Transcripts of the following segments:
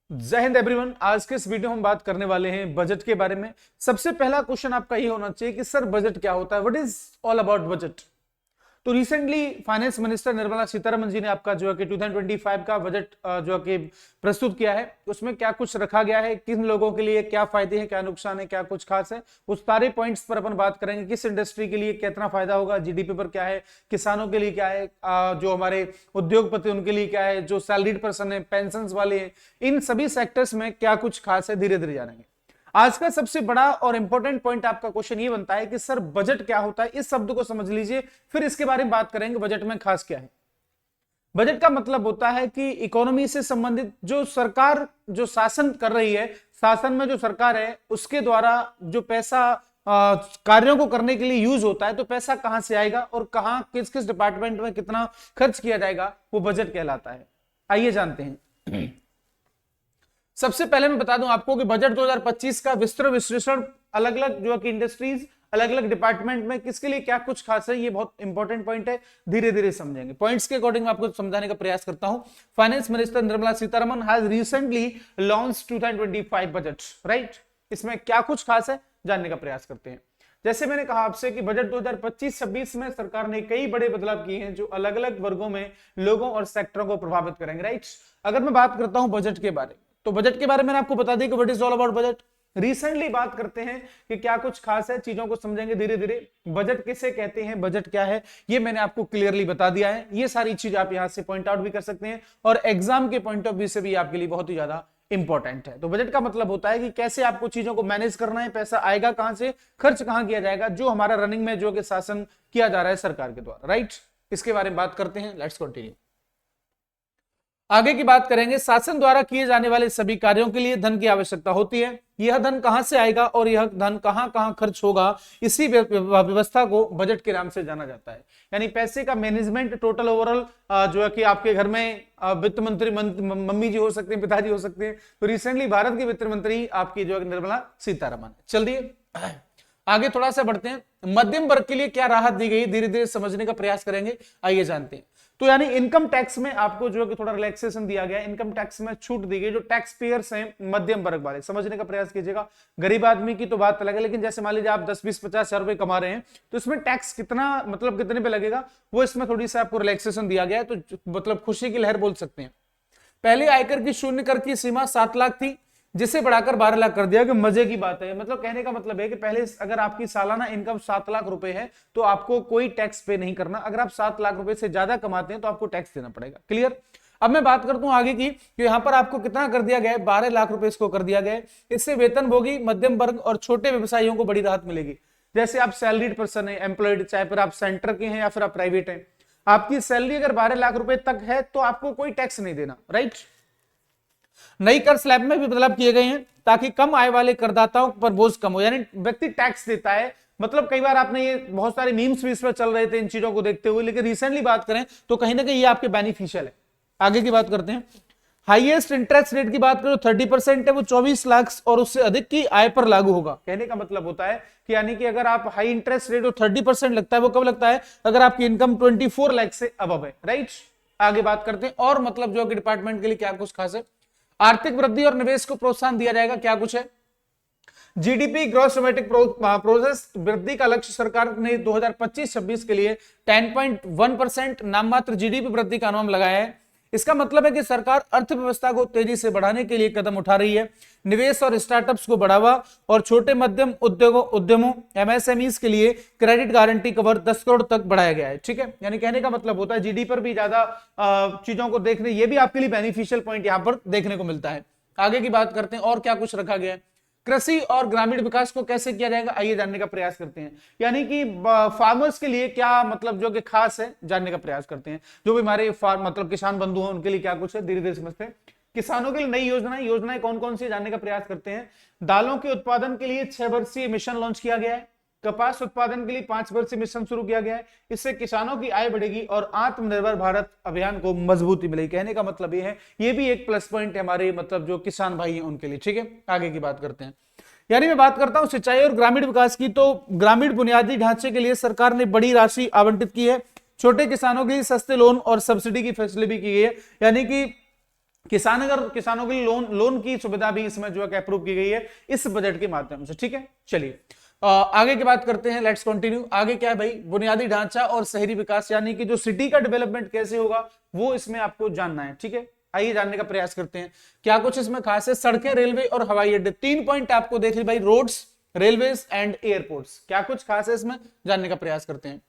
जय हिंद एवरीवन। आज के इस वीडियो में हम बात करने वाले हैं बजट के बारे में। सबसे पहला क्वेश्चन आपका ये होना चाहिए कि सर बजट क्या होता है, what is all about budget. तो recently finance minister Nirmala Sitharaman ji ने आपका जो है कि 2025 का बजट जो है कि प्रस्तुत किया है। उसमें क्या कुछ रखा गया है, किन लोगों के लिए क्या फायदे हैं, क्या नुकसान है, क्या कुछ खास है, उस सारे पॉइंट्स पर अपन बात करेंगे। किस इंडस्ट्री के लिए कितना फायदा होगा, जीडीपी पर क्या है, किसानों के लिए क्या है, जो हमारे उद्योगपति उनके लिए क्या है, जो सैलरीड पर्सन है, पेंशन वाले हैं, इन सभी सेक्टर्स में क्या कुछ खास है, धीरे धीरे जानेंगे। आज का सबसे बड़ा और इंपॉर्टेंट पॉइंट आपका क्वेश्चन ये बनता है कि सर बजट क्या होता है। इस शब्द को समझ लीजिए, फिर इसके बारे में बात करेंगे बजट में खास क्या है। बजट का मतलब होता है कि इकोनॉमी से संबंधित जो सरकार जो शासन कर रही है, शासन में जो सरकार है उसके द्वारा जो पैसा कार्यों को करने के लिए यूज होता है, तो पैसा कहां से आएगा और कहां किस किस डिपार्टमेंट में कितना खर्च किया जाएगा, वो बजट कहलाता है। आइए जानते हैं। सबसे पहले मैं बता दूं आपको कि बजट 2025 का विस्तृत विश्लेषण अलग अलग जो कि इंडस्ट्रीज अलग अलग डिपार्टमेंट में किसके लिए क्या कुछ खास है, ये बहुत इंपॉर्टेंट पॉइंट है, धीरे धीरे समझेंगे। पॉइंट्स के अकॉर्डिंग मैं आपको समझाने का प्रयास करता हूं। Finance minister Nirmala Sitharaman has recently launch 2025 budget, right. इसमें क्या कुछ खास है जानने का प्रयास करते हैं। जैसे मैंने कहा आपसे कि बजट 2025-26 में सरकार ने कई बड़े बदलाव किए हैं जो अलग अलग वर्गों में लोगों और सेक्टरों को प्रभावित करेंगे, राइट। अगर मैं बात करता हूं बजट के बारे में, तो बजट के बारे में आपको बता दें कि what is all about budget. Recently बात करते हैं कि क्या कुछ खास है, चीजों को समझेंगे धीरे धीरे। बजट किसे कहते हैं, बजट क्या है, ये मैंने आपको क्लियरली बता दिया है। ये सारी चीज आप यहां से पॉइंट आउट भी कर सकते हैं और एग्जाम के पॉइंट ऑफ व्यू से भी आपके लिए बहुत ही ज्यादा इंपॉर्टेंट है। तो बजट का मतलब होता है कि कैसे आपको चीजों को मैनेज करना है, पैसा आएगा कहां से, खर्च कहां किया जाएगा, जो हमारा रनिंग में जो कि शासन किया जा रहा है सरकार के द्वारा, राइट। इसके बारे में बात करते हैं, लेट्स कंटिन्यू। आगे की बात करेंगे। शासन द्वारा किए जाने वाले सभी कार्यों के लिए धन की आवश्यकता होती है। यह धन कहां से आएगा और यह धन कहां कहां खर्च होगा, इसी व्यवस्था को बजट के नाम से जाना जाता है। यानी पैसे का मैनेजमेंट टोटल ओवरऑल जो है कि आपके घर में वित्त मंत्री मम्मी जी हो सकते हैं, पिताजी हो सकते हैं। तो रिसेंटली भारत की वित्त मंत्री आपकी जो है निर्मला सीतारमण। चलिए आगे थोड़ा सा बढ़ते हैं। मध्यम वर्ग के लिए क्या राहत दी गई, धीरे धीरे समझने का प्रयास करेंगे। आइए जानते हैं। तो यानी इनकम टैक्स में आपको जो है कि थोड़ा रिलैक्सेशन दिया गया है, इनकम टैक्स में छूट दी गई। जो टैक्स पेयर्स हैं मध्यम वर्ग वाले, समझने का प्रयास कीजिएगा। गरीब आदमी की तो बात अलग है, लेकिन जैसे मान लीजिए आप 10-20-50 हजार रुपए कमा रहे हैं, तो इसमें टैक्स कितना मतलब कितने पे लगेगा, वो इसमें थोड़ी सी आपको रिलैक्सेशन दिया गया है। तो मतलब खुशी की लहर बोल सकते हैं। पहले आयकर की शून्य कर की सीमा 7 लाख थी, जिसे बढ़ाकर 12 लाख कर दिया। कि मजे की बात है, मतलब कहने का मतलब है कि पहले अगर आपकी सालाना इनकम 7 लाख रुपए है तो आपको कोई टैक्स पे नहीं करना। अगर आप 7 लाख रुपए से ज्यादा कमाते हैं तो आपको टैक्स देना पड़ेगा। क्लियर। अब मैं बात करता हूं आगे की, कि यहां पर आपको कितना कर दिया गया है, 12 लाख रुपए इसको कर दिया गया है। इससे वेतनभोगी मध्यम वर्ग और छोटे व्यवसायियों को बड़ी राहत मिलेगी। जैसे आप सैलरीड पर्सन है, एम्प्लॉयड, चाहे फिर आप सेंटर के हैं या फिर आप प्राइवेट हैं, आपकी सैलरी अगर 12 लाख रुपए तक है तो आपको कोई टैक्स नहीं देना, राइट। नई कर स्लैब में भी बदलाव किए गए हैं ताकि कम आय वाले करदाताओं पर बोझ कम हो। यानी व्यक्ति टैक्स देता है, मतलब कई बार आपने ये बहुत सारे मीम्स भी इस पर चल रहे थे इन चीजों को देखते हुए, लेकिन रिसेंटली बात करें तो कहीं ना कहीं ये आपके बेनिफिशियल है। आगे की बात करते हैं। हाईएस्ट इंटरेस्ट रेट की बात करो 30% है, वो 24 लाख और उससे अधिक की आय पर लागू होगा। कहने का मतलब होता है कि यानी कि अगर आप हाई इंटरेस्ट रेट और 30% लगता है, वो कब लगता है, अगर आपकी इनकम 24 लाख से अबव है, राइट। आगे बात करते हैं और मतलब जो कि डिपार्टमेंट के लिए क्या कुछ खास है। आर्थिक वृद्धि और निवेश को प्रोत्साहन दिया जाएगा। क्या कुछ है, जीडीपी ग्रॉस डोमेस्टिक प्रोडक्ट वृद्धि का लक्ष्य सरकार ने 2025-26 के लिए 10.1% नाम मात्र जीडीपी वृद्धि का अनुमान लगाया है। इसका मतलब है कि सरकार अर्थव्यवस्था को तेजी से बढ़ाने के लिए कदम उठा रही है। निवेश और स्टार्टअप्स को बढ़ावा और छोटे मध्यम उद्यमों एमएसएमईज के लिए क्रेडिट गारंटी कवर 10 करोड़ तक बढ़ाया गया है, ठीक है। यानी कहने का मतलब होता है जीडी पर भी ज्यादा चीजों को देखने, ये भी आपके लिए बेनिफिशियल पॉइंट यहां पर देखने को मिलता है। आगे की बात करते हैं और क्या कुछ रखा गया है। कृषि और ग्रामीण विकास को कैसे किया जाएगा, आइए जानने का प्रयास करते हैं। यानी कि फार्मर्स के लिए क्या मतलब जो कि खास है जानने का प्रयास करते हैं। जो भी हमारे मतलब किसान बंधु हैं उनके लिए क्या कुछ है, धीरे धीरे समझते हैं। किसानों के लिए नई योजनाएं कौन कौन सी जानने का प्रयास करते हैं। दालों के उत्पादन के लिए 6 वर्षीय मिशन लॉन्च किया गया है। कपास उत्पादन के लिए 5 वर्षीय मिशन शुरू किया गया है। इससे किसानों की आय बढ़ेगी और आत्मनिर्भर भारत अभियान को मजबूती मिलेगी। कहने का मतलब ये है, ये भी एक प्लस पॉइंट है हमारे मतलब जो किसान भाई हैं उनके लिए, ठीक है। आगे की बात करते हैं। यानी मैं बात करता हूं सिंचाई और ग्रामीण विकास की, तो ग्रामीण बुनियादी ढांचे के लिए सरकार ने बड़ी राशि आवंटित की है। छोटे किसानों के लिए सस्ते लोन और सब्सिडी की फैसिलिटी भी की गई है। यानी कि किसानों के लिए लोन की सुविधा भी इसमें जो है अप्रूव की गई है इस बजट के माध्यम से। ठीक है, चलिए आगे की बात करते हैं, लेट्स कंटिन्यू। आगे क्या है भाई, बुनियादी ढांचा और शहरी विकास, यानी कि जो सिटी का डेवलपमेंट कैसे होगा वो इसमें आपको जानना है। ठीक है, आइए जानने का प्रयास करते हैं क्या कुछ इसमें खास है। सड़कें, रेलवे और हवाई अड्डे, 3 पॉइंट आपको देख ली भाई, रोड्स, रेलवेज एंड एयरपोर्ट्स, क्या कुछ खास है इसमें, जानने का प्रयास करते हैं।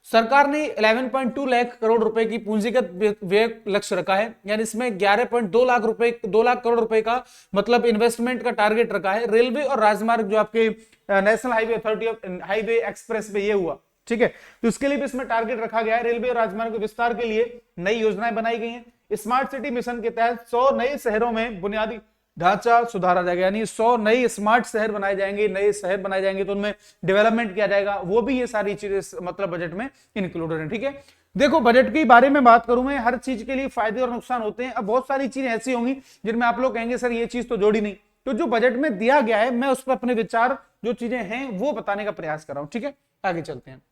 सरकार ने 11.2 लाख करोड़ रुपए की पूंजीगत व्यय लक्ष्य रखा है, यानी इसमें 11.2 लाख रुपए, 2 लाख करोड़ रुपए का मतलब इन्वेस्टमेंट का टारगेट रखा है। रेलवे और राजमार्ग जो आपके national highway authority of highway express पे ये हुआ। ठीक है, तो इसके लिए भी इसमें टारगेट रखा गया है। रेलवे और राजमार्ग के विस्तार के लिए नई योजनाएं बनाई गई हैं। स्मार्ट सिटी मिशन के तहत 100 नए शहरों में बुनियादी ढांचा सुधारा जाएगा, यानी 100 नए स्मार्ट शहर बनाए जाएंगे, नए शहर बनाए जाएंगे तो उनमें डेवलपमेंट किया जाएगा, वो भी ये सारी चीजें मतलब बजट में इंक्लूडेड है। ठीक है, देखो बजट के बारे में बात करूं मैं, हर चीज के लिए फायदे और नुकसान होते हैं। अब बहुत सारी चीजें ऐसी होंगी जिनमें आप लोग कहेंगे सर ये चीज तो जोड़ी नहीं, तो जो बजट में दिया गया है मैं उस पर अपने विचार जो चीजें हैं वो बताने का प्रयास कर रहा हूं। ठीक है, आगे चलते हैं।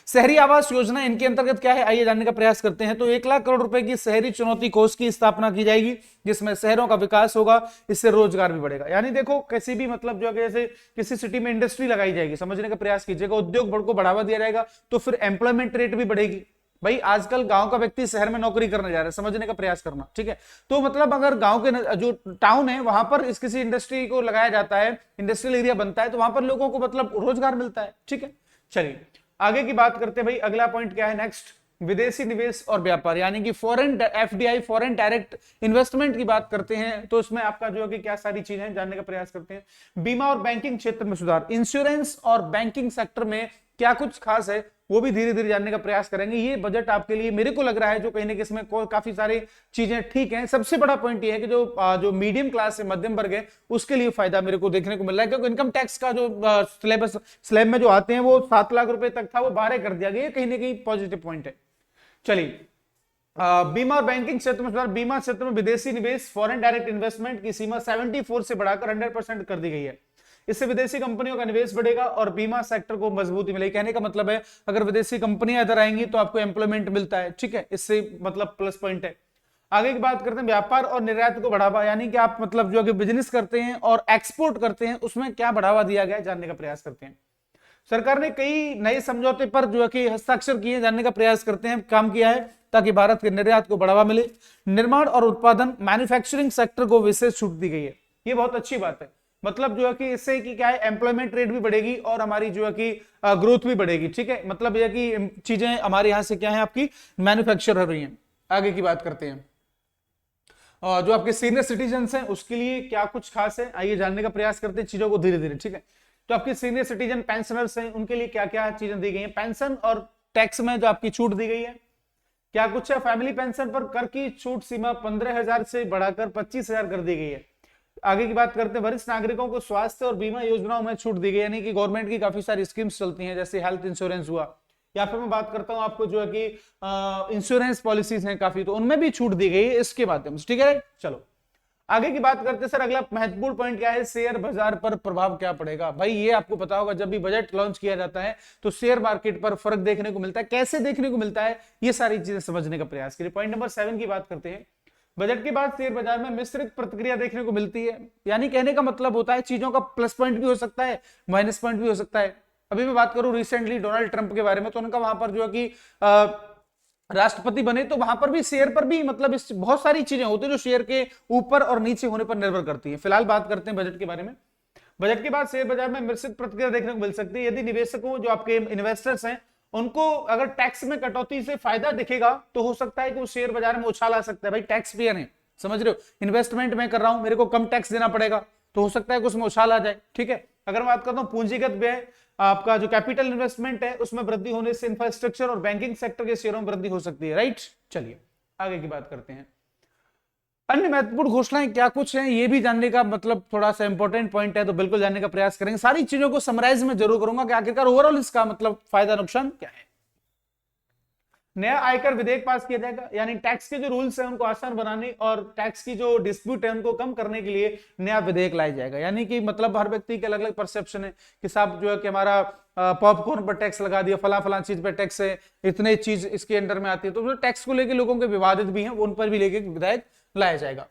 शहरी आवास योजना, इनके अंतर्गत क्या है आइए जानने का प्रयास करते हैं। तो 1 लाख करोड़ रुपए की शहरी चुनौती कोष की स्थापना की जाएगी, जिसमें शहरों का विकास होगा, इससे रोजगार भी बढ़ेगा। यानी देखो किसी भी मतलब जो है जैसे किसी सिटी में इंडस्ट्री लगाई जाएगी, समझने का प्रयास कीजिएगा, उद्योग को बढ़ावा दिया जाएगा तो फिर एम्प्लॉयमेंट रेट भी बढ़ेगी। भाई आजकल गांव का व्यक्ति शहर में नौकरी करने जा रहा है, समझने का प्रयास करना। ठीक है, तो मतलब अगर गांव के जो टाउन है वहां पर इस किसी इंडस्ट्री को लगाया जाता है, इंडस्ट्रियल एरिया बनता है, तो वहां पर लोगों को मतलब रोजगार मिलता है। ठीक है, चलिए आगे की बात करते हैं भाई। अगला पॉइंट क्या है नेक्स्ट, विदेशी निवेश और व्यापार, यानी कि foreign FDI, foreign direct investment की बात करते हैं। तो इसमें आपका जो है कि क्या सारी चीजें जानने का प्रयास करते हैं। बीमा और बैंकिंग क्षेत्र में सुधार, इंश्योरेंस और बैंकिंग सेक्टर में क्या कुछ खास है वो भी धीरे धीरे जानने का प्रयास करेंगे। ये बजट आपके लिए मेरे को लग रहा है जो कहीं ना कहीं इसमें काफी सारी चीजें ठीक हैं। सबसे बड़ा पॉइंट ये है कि जो मीडियम क्लास है, मध्यम वर्ग है, उसके लिए फायदा मेरे को देखने को मिल रहा है, क्योंकि इनकम टैक्स का जो स्लैब में जो आते हैं वो 7 लाख रुपए तक था, वो 12 कर दिया गया, कहीं ना कहीं पॉजिटिव पॉइंट है। चलिए बीमा और बैंकिंग क्षेत्र में सुधार, बीमा क्षेत्र में विदेशी निवेश, फॉरेन डायरेक्ट इन्वेस्टमेंट की सीमा 74 से बढ़ाकर 100% कर दी गई है। इससे विदेशी कंपनियों का निवेश बढ़ेगा और बीमा सेक्टर को मजबूती मिलेगी। कहने का मतलब है अगर विदेशी कंपनियां इधर आएंगी तो आपको एम्प्लॉयमेंट मिलता है। ठीक है, इससे मतलब प्लस पॉइंट है। आगे की बात करते हैं, व्यापार और निर्यात को बढ़ावा, यानी कि आप मतलब जो बिजनेस करते हैं और एक्सपोर्ट करते हैं उसमें क्या बढ़ावा दिया गया है जानने का प्रयास करते हैं। सरकार ने कई नए समझौते पर जो है कि हस्ताक्षर किए, जानने का प्रयास करते हैं, काम किया है ताकि भारत के निर्यात को बढ़ावा मिले। निर्माण और उत्पादन, मैन्युफैक्चरिंग सेक्टर को विशेष छूट दी गई है, ये बहुत अच्छी बात है। मतलब जो है कि इससे कि क्या है, एम्प्लॉयमेंट रेट भी बढ़ेगी और हमारी जो है कि ग्रोथ भी बढ़ेगी। ठीक है, मतलब यह कि चीजें हमारे यहां से क्या है आपकी मैन्युफैक्चर हो रही हैं। आगे की बात करते हैं, जो आपके सीनियर सिटीजन हैं उसके लिए क्या कुछ खास है आइए जानने का प्रयास करते हैं चीजों को धीरे धीरे। ठीक है, तो आपके सीनियर सिटीजन पेंशनर्स हैं उनके लिए क्या क्या चीजें दी गई हैं। पेंशन और टैक्स में जो आपकी छूट दी गई है क्या कुछ है। फैमिली पेंशन पर कर की छूट सीमा 15,000 से बढ़ाकर 25,000 कर दी गई है। आगे की बात करते हैं, वरिष्ठ नागरिकों को स्वास्थ्य और बीमा योजनाओं में छूट दी गई, यानी कि गवर्नमेंट की काफी सारी स्कीम्स चलती हैं जैसे हेल्थ इंश्योरेंस हुआ, या फिर मैं बात करता हूं आपको जो है कि इंश्योरेंस पॉलिसीज हैं काफी, तो उनमें भी छूट दी गई है इसके माध्यम से। ठीक है, चलो आगे की बात करते हैं। सर अगला महत्वपूर्ण पॉइंट क्या है, शेयर बाजार पर प्रभाव क्या पड़ेगा। भाई ये आपको पता होगा जब भी बजट लॉन्च किया जाता है तो शेयर मार्केट पर फर्क देखने को मिलता है, कैसे देखने को मिलता है ये सारी चीजें समझने का प्रयास करिए। पॉइंट नंबर 7 की बात करते हैं, बजट के बाद शेयर बाजार में मिश्रित प्रतिक्रिया देखने को मिलती है, यानी कहने का मतलब होता है चीजों का प्लस पॉइंट भी हो सकता है, माइनस पॉइंट भी हो सकता है। अभी मैं बात करूं रिसेंटली डोनाल्ड ट्रंप के बारे में, तो उनका वहां पर जो है कि राष्ट्रपति बने तो वहां पर भी शेयर पर भी मतलब इस बहुत सारी चीजें होती है जो शेयर के ऊपर और नीचे होने पर निर्भर करती है। फिलहाल बात करते हैं बजट के बारे में। बजट के बाद शेयर बाजार में मिश्रित प्रतिक्रिया देखने को मिल सकती है। यदि निवेशकों जो आपके इन्वेस्टर्स हैं उनको अगर टैक्स में कटौती से फायदा दिखेगा तो हो सकता है कि वो शेयर बाजार में उछाल आ सकता है। भाई टैक्स पेयर है, समझ रहे हो, इन्वेस्टमेंट मैं कर रहा हूं, मेरे को कम टैक्स देना पड़ेगा, तो हो सकता है कि उसमें उछाल आ जाए। ठीक है, अगर मैं बात करता हूं पूंजीगत व्यय, आपका जो कैपिटल इन्वेस्टमेंट है उसमें वृद्धि होने से इंफ्रास्ट्रक्चर और बैंकिंग सेक्टर के शेयरों में वृद्धि हो सकती है। राइट, चलिए आगे की बात करते हैं। अन्य महत्वपूर्ण घोषणाएं क्या कुछ हैं ये भी जानने का मतलब थोड़ा सा इंपॉर्टेंट पॉइंट है, तो बिल्कुल जानने का प्रयास करेंगे। सारी चीजों को समराइज में जरूर करूंगा कि आखिरकार ओवरऑल इसका मतलब फायदा नुकसान क्या है। नया आयकर विधेयक पास किया जाएगा, यानी टैक्स के जो रूल्स हैं उनको आसान बनाने और टैक्स की जो डिस्प्यूट है उनको कम करने के लिए नया विधेयक लाया जाएगा। यानी कि मतलब हर व्यक्ति के अलग अलग परसेप्शन है कि साहब जो है कि हमारा पॉपकॉर्न पर टैक्स लगा दिया, फला फला चीज पर टैक्स है, इतने चीज इसके अंडर में आती है, तो टैक्स को लेकर लोगों के विवादित भी हैं, उन पर भी लेके विधेयक लाया जाएगा।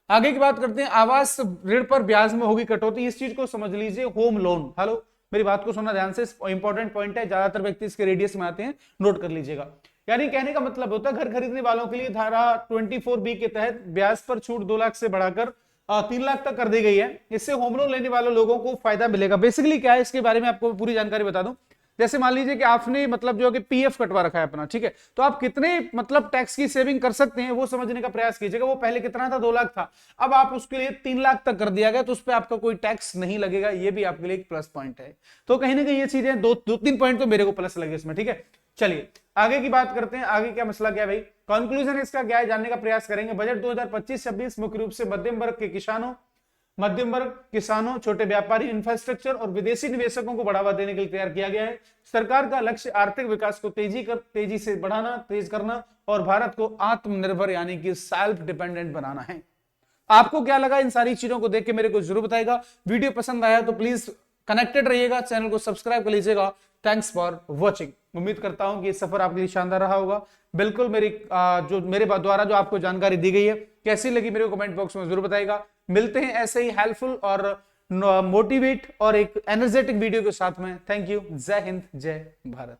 आगे की बात करते हैं, आवास ऋण पर ब्याज में होगी कटौती। इस चीज को समझ लीजिए, होम लोन। हेलो, मेरी बात को सुनना ध्यान से, इंपॉर्टेंट पॉइंट है, ज्यादातर व्यक्ति इसके रेडियस में आते हैं, नोट कर लीजिएगा। यानी कहने का मतलब होता है घर खरीदने वालों के लिए धारा 24B के तहत ब्याज पर छूट 2 लाख से बढ़ाकर 3 लाख तक कर दी गई है। इससे होम लोन लेने वाले लोगों को फायदा मिलेगा। बेसिकली क्या है इसके बारे में आपको पूरी जानकारी बता दूं। जैसे मान लीजिए कि आपने मतलब जो कि पीएफ कटवा रखा है अपना, ठीक है, तो आप कितने मतलब टैक्स की सेविंग कर सकते हैं वो समझने का प्रयास कीजिएगा। वो पहले कितना था, 2 लाख था, अब आप उसके लिए 3 लाख तक कर दिया गया, तो उस पर आपका कोई टैक्स नहीं लगेगा। ये भी आपके लिए एक प्लस पॉइंट है। तो कहीं ना कहीं ये चीजें दो तीन पॉइंट तो मेरे को प्लस लगे इसमें, ठीक है। चलिए आगे की बात करते हैं, आगे क्या मसला क्या है भाई, कंक्लूजन इसका क्या है जानने का प्रयास करेंगे। बजट 2025-26 मुख्य रूप से मध्यम वर्ग के किसानों, छोटे व्यापारी, इंफ्रास्ट्रक्चर और विदेशी निवेशकों को बढ़ावा देने के लिए तैयार किया गया है। सरकार का लक्ष्य आर्थिक विकास को तेजी से बढ़ाना, तेज करना और भारत को आत्मनिर्भर यानी कि सेल्फ डिपेंडेंट बनाना है। आपको क्या लगा इन सारी चीजों को देख के मेरे को जरूर बताएगा। वीडियो पसंद आया तो प्लीज कनेक्टेड रहिएगा, चैनल को सब्सक्राइब कर लीजिएगा। Thanks for watching. उम्मीद करता हूं कि ये सफर आपके लिए शानदार रहा होगा। बिल्कुल मेरे द्वारा जो आपको जानकारी दी गई है कैसी लगी मेरे को कमेंट बॉक्स में जरूर बताएगा। मिलते हैं ऐसे ही हेल्पफुल और मोटिवेट और एक एनर्जेटिक वीडियो के साथ में। Thank you. जय हिंद, जय भारत।